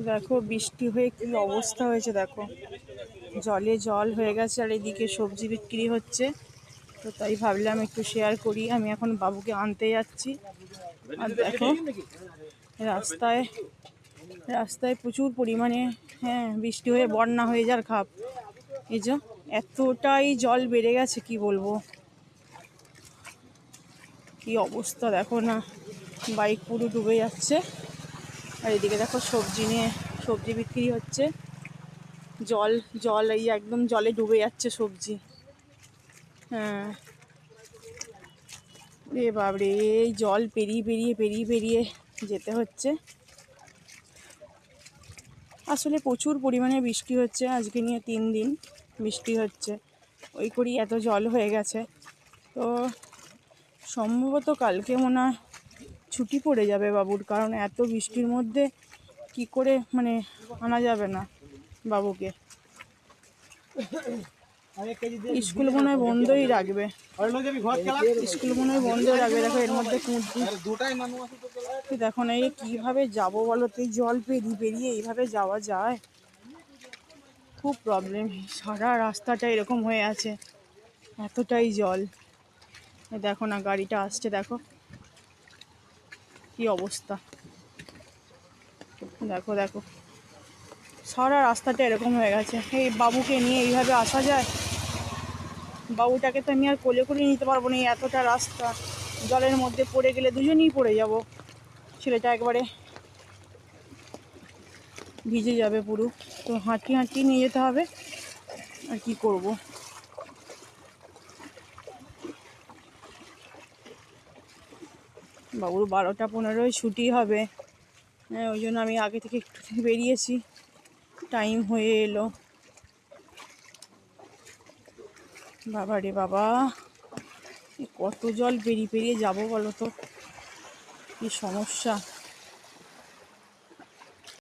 দেখো বৃষ্টি হয়ে কি অবস্থা হয়েছে, দেখো জলে জল হয়ে গেছে আর এদিকে সবজি বিক্রি হচ্ছে। তো তাই ভাবলাম একটু শেয়ার করি। আমি এখন বাবুকে আনতে যাচ্ছি। আর দেখো রাস্তায় রাস্তায় প্রচুর পরিমাণে বৃষ্টি হয়ে বন্যা হয়ে যাওয়ার খাপ। এই যে এতটাই জল বেড়ে গেছে কি বলবো, কি অবস্থা দেখো না, বাইক পুরো ডুবে যাচ্ছে। আর এদিকে দেখো সবজি বিক্রি হচ্ছে। জল জল এই একদম জলে ডুবে যাচ্ছে সবজি। হ্যাঁ রে বাবরে, এই জল পেরিয়ে যেতে হচ্ছে। আসলে প্রচুর পরিমাণে বৃষ্টি হচ্ছে, আজকে নিয়ে 3 দিন বৃষ্টি হচ্ছে, ওই করেই এত জল হয়ে গেছে। তো সম্ভবত কালকে মনে হয় ছুটি পড়ে যাবে বাবুর, কারণ এত বৃষ্টির মধ্যে কি করে মানে আনা যাবে না বাবুকে। স্কুল মনে হয় বন্ধই রাখবে, স্কুল মনে হয় বন্ধই রাখবে। দেখো এর মধ্যে দেখো না, এই কিভাবে যাবো বলো তো, এই জল পেরিয়ে এইভাবে যাওয়া যায়? খুব প্রবলেম, সারা রাস্তাটা এরকম হয়ে আছে, এতটাই জল। দেখো না গাড়িটা আসছে, দেখো কি অবস্থা। দেখো দেখো সারা রাস্তাটা এরকম হয়ে গেছে। এই বাবুকে নিয়ে এইভাবে আসা যায়? বাবুটাকে তো আমি আর কোলে করে নিতে পারবো না, এতটা রাস্তা জলের মধ্যে পড়ে গেলে দুজনেই পড়ে যাব। ছেলেটা একবারে ভিজে যাবে পুরো। তো হাঁটিয়ে নিয়ে যেতে হবে, আর কি করব। বাবুর 12টা 15 ছুটি হবে। ওই জন্য আমি আগে থেকে একটু বেরিয়েছি, টাইম হয়ে এলো। বাবা রে বাবা, কত জল পেরিয়ে যাবো বলো তো, কি সমস্যা।